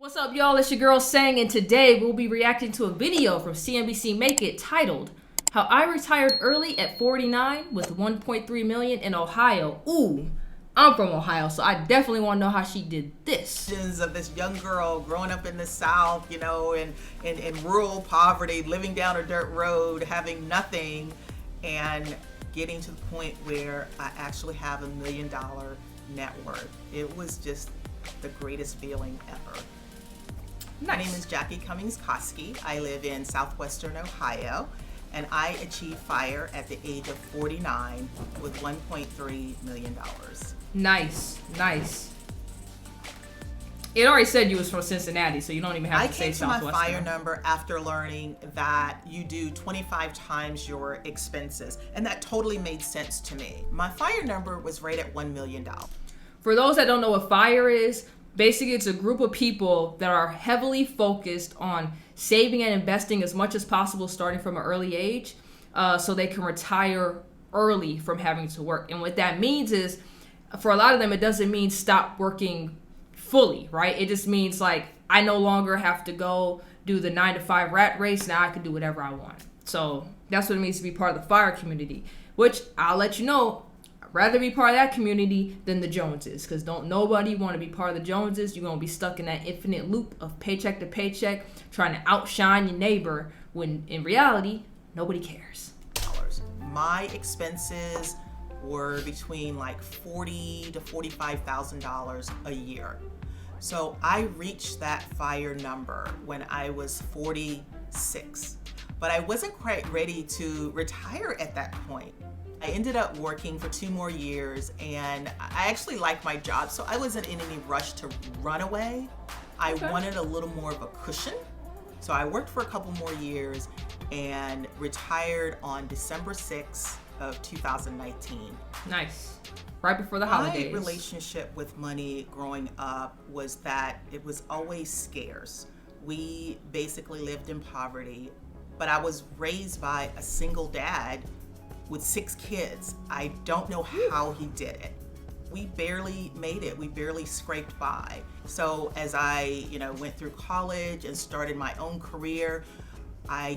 What's up, y'all? It's your girl Sang, and today we'll be reacting to a video from CNBC Make It titled "How I Retired Early at 49 with 1.3 million in Ohio." Ooh, I'm from Ohio, so I definitely want to know how she did this. Of this young girl growing up in the South, in rural poverty, living down a dirt road, having nothing, and getting to the point where I actually have $1 million net worth. It was just the greatest feeling ever. Nice. My name is Jackie Cummings Koski. I live in southwestern Ohio, and I achieved FIRE at the age of 49 with $1.3 million. Nice. It already said you was from Cincinnati, so you don't even have to say Southwestern. I came to my FIRE number after learning that you do 25 times your expenses, and that totally made sense to me. My FIRE number was right at $1 million. For those that don't know what FIRE is, basically it's a group of people that are heavily focused on saving and investing as much as possible starting from an early age, so they can retire early from having to work. And what that means is, for a lot of them, it doesn't mean stop working fully, right? It just means like, I no longer have to go do the 9-to-5 rat race. Now I can do whatever I want. So that's what it means to be part of the FIRE community, which I'll let you know, I'd rather be part of that community than the Joneses, because don't nobody want to be part of the Joneses. You're going to be stuck in that infinite loop of paycheck to paycheck, trying to outshine your neighbor, when in reality, nobody cares. My expenses were between like $40,000 to $45,000 a year. So I reached that FIRE number when I was 46, but I wasn't quite ready to retire at that point. I ended up working for 2 more years, and I actually liked my job, so I wasn't in any rush to run away. I wanted a little more of a cushion. So I worked for a couple more years and retired on December 6th of 2019. Nice. Right before the holidays. My relationship with money growing up was that it was always scarce. We basically lived in poverty, but I was raised by a single dad with 6 kids. I don't know how he did it. We barely made it. We barely scraped by. So as I, went through college and started my own career, I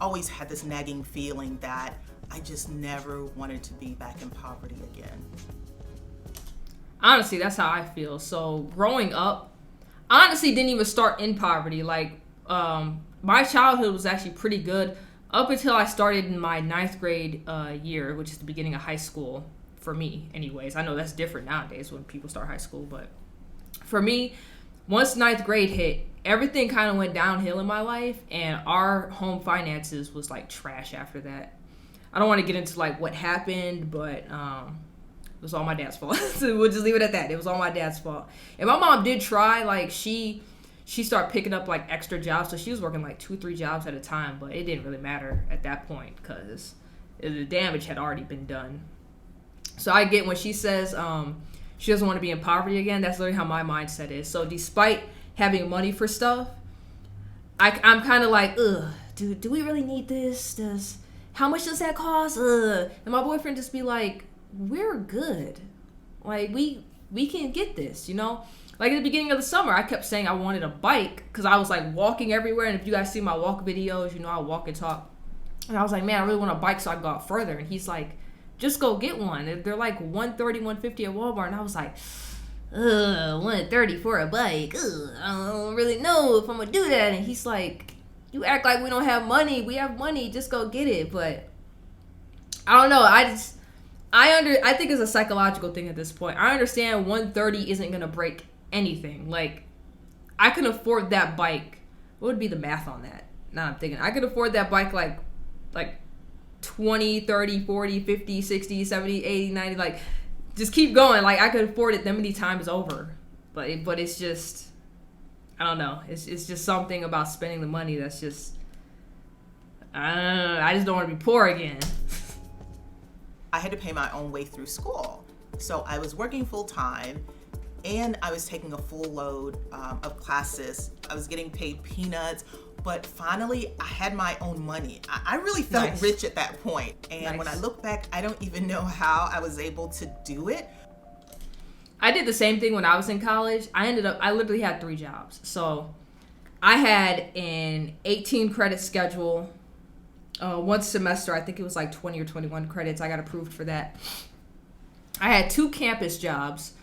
always had this nagging feeling that I just never wanted to be back in poverty again. Honestly, that's how I feel. So growing up, I honestly didn't even start in poverty. Like, my childhood was actually pretty good up until I started in my 9th grade year, which is the beginning of high school for me anyways. I know that's different nowadays when people start high school, but for me, once 9th grade hit, everything kind of went downhill in my life, and our home finances was like trash after that. I don't want to get into like what happened, but it was all my dad's fault. So we'll just leave it at that. It was all my dad's fault. And my mom did try, like she started picking up like extra jobs, so she was working like 2-3 jobs at a time, but it didn't really matter at that point because the damage had already been done. So I get when she says she doesn't want to be in poverty again, that's literally how my mindset is. So despite having money for stuff, I'm kind of like, do we really need this? How much does that cost? And my boyfriend just be like, we're good. Like, we can get this, Like, at the beginning of the summer, I kept saying I wanted a bike because I was, like, walking everywhere. And if you guys see my walk videos, I walk and talk. And I was like, man, I really want a bike so I can go out further. And he's like, just go get one. They're like $130, $150 at Walmart. And I was like, $130 for a bike. I don't really know if I'm going to do that. And he's like, you act like we don't have money. We have money. Just go get it. But I don't know. I think it's a psychological thing at this point. I understand 130 isn't going to break anything. Like, I can afford that bike. What would be the math on that? Now I'm thinking I could afford that bike like 20, 30, 40, 50, 60, 70, 80, 90, like just keep going. Like, I could afford it that many times over. But it's just, I don't know. It's just something about spending the money that's just, I don't know. I just don't want to be poor again. I had to pay my own way through school. So I was working full time, and I was taking a full load of classes. I was getting paid peanuts, but finally I had my own money. I really felt rich at that point. And when I look back, I don't even know how I was able to do it. I did the same thing when I was in college. I literally had 3 jobs. So I had an 18 credit schedule. One semester, I think it was like 20 or 21 credits. I got approved for that. I had 2 campus jobs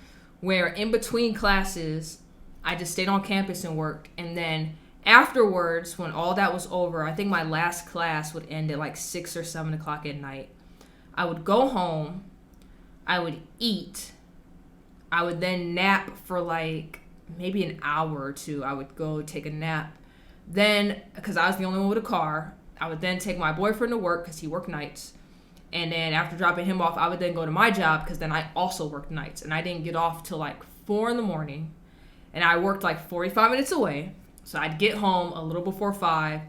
where in between classes, I just stayed on campus and worked. And then afterwards, when all that was over, I think my last class would end at like 6 or 7 o'clock at night. I would go home. I would eat. I would then nap for like maybe an hour or 2. I would go take a nap. Then, because I was the only one with a car, I would then take my boyfriend to work because he worked nights. And then after dropping him off, I would then go to my job because then I also worked nights. And I didn't get off till like 4 in the morning. And I worked like 45 minutes away. So I'd get home a little before 5,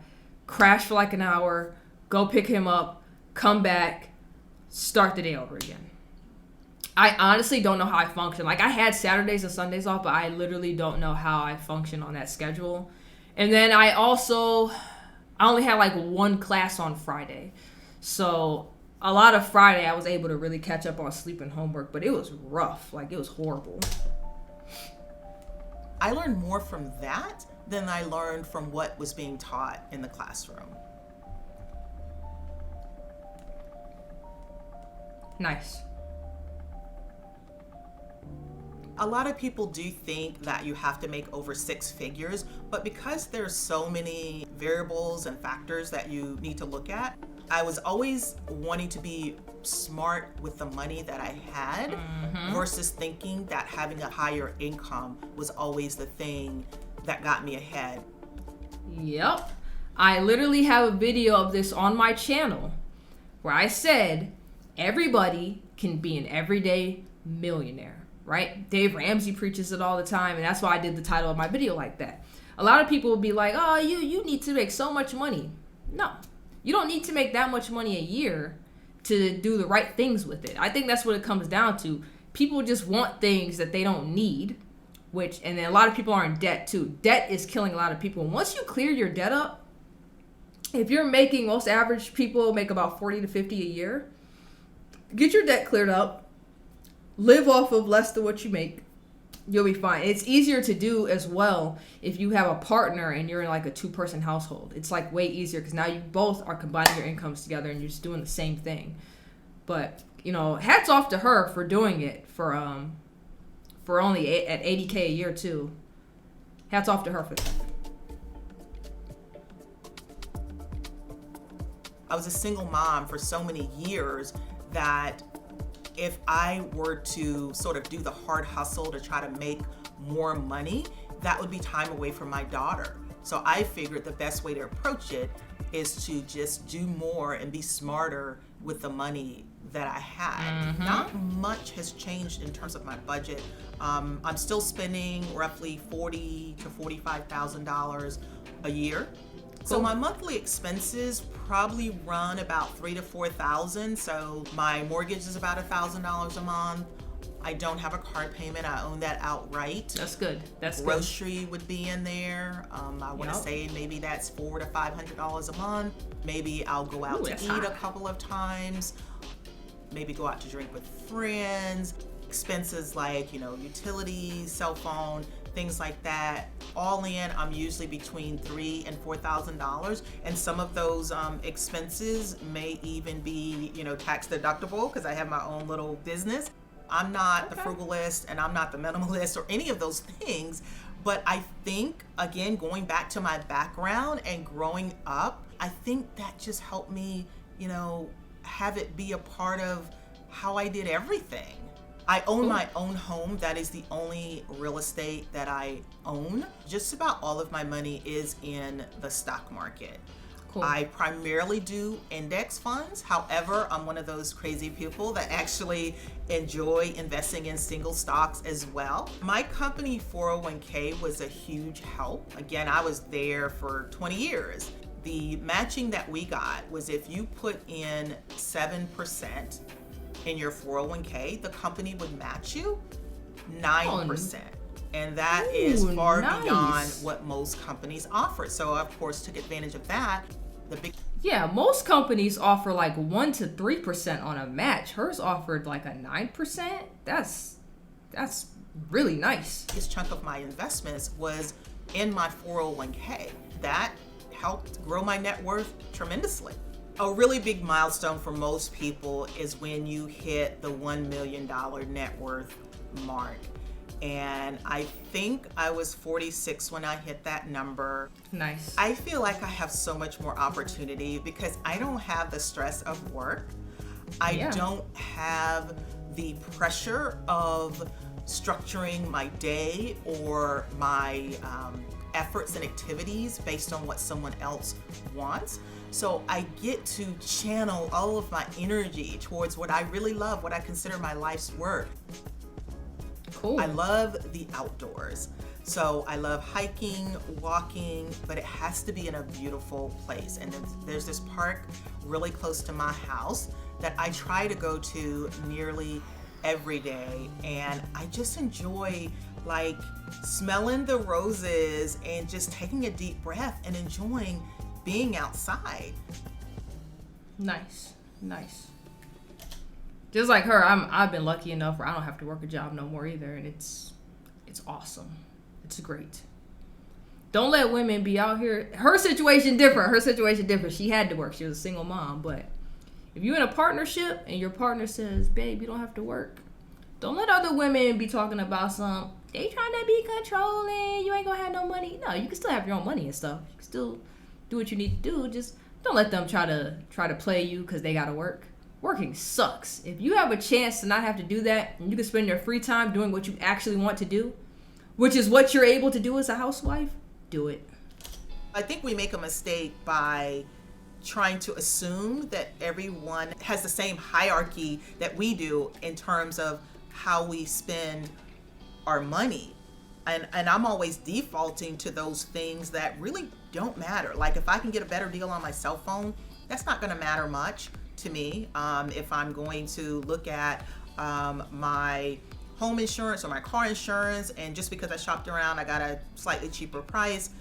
crash for like an hour, go pick him up, come back, start the day over again. I honestly don't know how I function. Like, I had Saturdays and Sundays off, but I literally don't know how I function on that schedule. And then I only had like 1 class on Friday. So a lot of Friday I was able to really catch up on sleep and homework, but it was rough. Like, it was horrible. I learned more from that than I learned from what was being taught in the classroom. Nice. A lot of people do think that you have to make over 6 figures, but because there's so many variables and factors that you need to look at, I was always wanting to be smart with the money that I had versus thinking that having a higher income was always the thing that got me ahead. Yep. I literally have a video of this on my channel where I said everybody can be an everyday millionaire. Right? Dave Ramsey preaches it all the time, and that's why I did the title of my video like that. A lot of people will be like, oh, you need to make so much money. No, you don't need to make that much money a year to do the right things with it. I think that's what it comes down to. People just want things that they don't need, and then a lot of people are in debt too. Debt is killing a lot of people. And once you clear your debt up, if you're making, most average people make about 40 to 50 a year, get your debt cleared up. Live off of less than what you make. You'll be fine. It's easier to do as well if you have a partner and you're in like a 2-person household. It's like way easier because now you both are combining your incomes together and you're just doing the same thing. But, hats off to her for doing it for only at $80K a year too. Hats off to her for that. I was a single mom for so many years that if I were to sort of do the hard hustle to try to make more money, that would be time away from my daughter. So I figured the best way to approach it is to just do more and be smarter with the money that I had. Not much has changed in terms of my budget. I'm still spending roughly $40,000 to $45,000 a year. So my monthly expenses probably run about $3,000 to $4,000. So my mortgage is about $1,000 a month. I don't have a car payment. I own that outright. That's good. Grocery would be in there. I want to say maybe that's $400 to $500 a month. Maybe I'll go out to eat a couple of times. Maybe go out to drink with friends. Expenses like, utilities, cell phone, things like that. All in, I'm usually between $3,000 and $4,000, and some of those expenses may even be, tax deductible because I have my own little business. I'm not the frugalist and I'm not the minimalist or any of those things, but I think, again, going back to my background and growing up, I think that just helped me, have it be a part of how I did everything. I own my own home. That is the only real estate that I own. Just about all of my money is in the stock market. I primarily do index funds. However, I'm one of those crazy people that actually enjoy investing in single stocks as well. My company 401k was a huge help. Again, I was there for 20 years. The matching that we got was if you put in 7% in your 401k, the company would match you 9%. And that is far beyond what most companies offer. So I, of course, took advantage of that. Most companies offer like 1% to 3% on a match. Hers offered like a 9%. That's really nice. Biggest chunk of my investments was in my 401k. That helped grow my net worth tremendously. A really big milestone for most people is when you hit the $1 million net worth mark. And I think I was 46 when I hit that number. Nice. I feel like I have so much more opportunity because I don't have the stress of work. I don't have the pressure of structuring my day or my efforts and activities based on what someone else wants. So I get to channel all of my energy towards what I really love, what I consider my life's work. Cool. I love the outdoors. So I love hiking, walking, but it has to be in a beautiful place. And there's this park really close to my house that I try to go to nearly every day. And I just enjoy like smelling the roses and just taking a deep breath and enjoying being outside. Nice. Just like her, I've been lucky enough where I don't have to work a job no more either, and it's awesome. It's great. Don't let women be out here. Her situation different. She had to work. She was a single mom. But if you're in a partnership and your partner says, babe, you don't have to work, don't let other women be talking about they trying to be controlling. You ain't gonna have no money. No, you can still have your own money and stuff. You can still do what you need to do. Just don't let them try to play you because they gotta work. Working sucks. If you have a chance to not have to do that and you can spend your free time doing what you actually want to do, which is what you're able to do as a housewife, do it. I think we make a mistake by trying to assume that everyone has the same hierarchy that we do in terms of how we spend our money. And I'm always defaulting to those things that really don't matter. Like if I can get a better deal on my cell phone, that's not going to matter much to me. If I'm going to look at my home insurance or my car insurance, and just because I shopped around, I got a slightly cheaper price,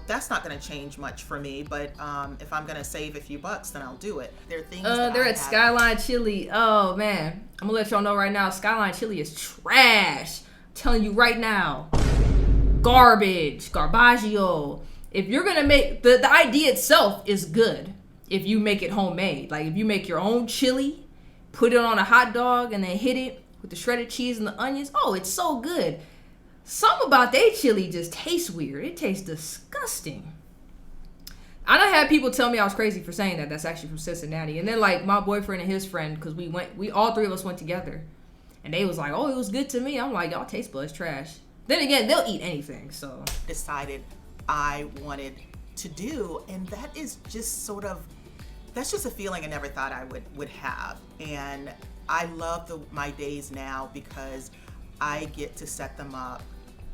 that's not going to change much for me. But if I'm going to save a few bucks, then I'll do it. There are things they're at Skyline Chili. Oh man, I'm gonna let y'all know right now, Skyline Chili is trash. I'm telling you right now, garbaggio. If you're gonna make the idea itself is good. If you make it homemade, like if you make your own chili, put it on a hot dog and then hit it with the shredded cheese and the onions, oh, it's so good. Something about they chili just tastes weird. It tastes disgusting. I done had people tell me I was crazy for saying that. That's actually from Cincinnati. And then like my boyfriend and his friend, because we all three of us went together, and they was like, oh, it was good to me. I'm like, y'all taste buds trash. Then again, they'll eat anything. So decided I wanted to do, and that is just that's just a feeling I never thought I would have. And I love my days now because I get to set them up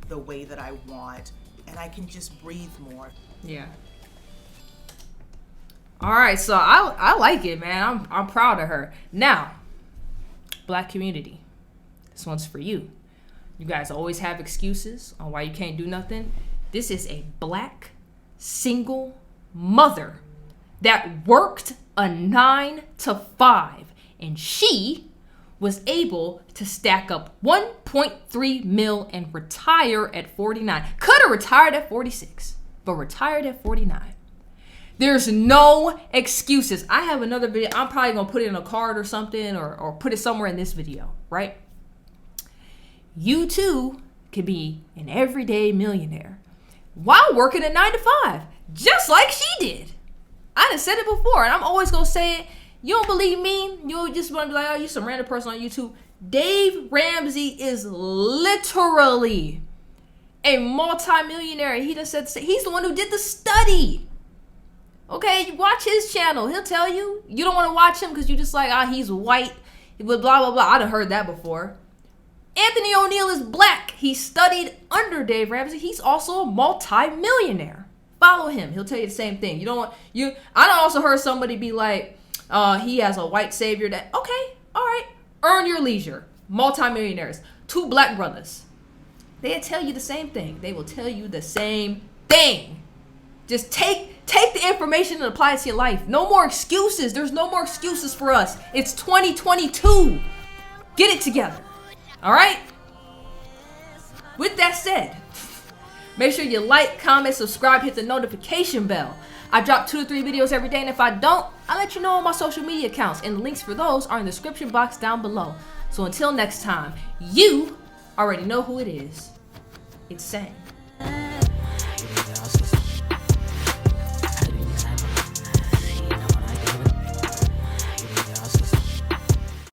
the way that I want, and I can just breathe more. Yeah. All right, so I like it, man. I'm proud of her. Now, Black community, this one's for you. You guys always have excuses on why you can't do nothing. This is a Black single mother that worked a 9 to 5, and she was able to stack up 1.3 mil and retire at 49. Could have retired at 46, but retired at 49. There's no excuses. I have another video. I'm probably going to put it in a card or something, or put it somewhere in this video, right? You too could be an everyday millionaire while working a 9 to 5, just like she did. I done said it before, and I'm always going to say it. You don't believe me? You just want to be like, oh, you some random person on YouTube. Dave Ramsey is literally a multimillionaire. He just said he's the one who did the study. Okay, you watch his channel. He'll tell you. You don't want to watch him because you just like, he's white. Blah, blah, blah. I'd have heard that before. Anthony O'Neill is Black. He studied under Dave Ramsey. He's also a multi-millionaire. Follow him. He'll tell you the same thing. I done also heard somebody be like, he has a white savior that, okay, all right. Earn your leisure. Multi-millionaires. 2 Black brothers. They'll tell you the same thing. They will tell you the same thing. Just take the information and apply it to your life. No more excuses. There's no more excuses for us. It's 2022. Get it together. All right? with that said, make sure you like, comment, subscribe, hit the notification bell. I drop 2 to 3 videos every day, and if I don't, I'll let you know on my social media accounts, and the links for those are in the description box down below. So until next time, you already know who it is. It's Sang.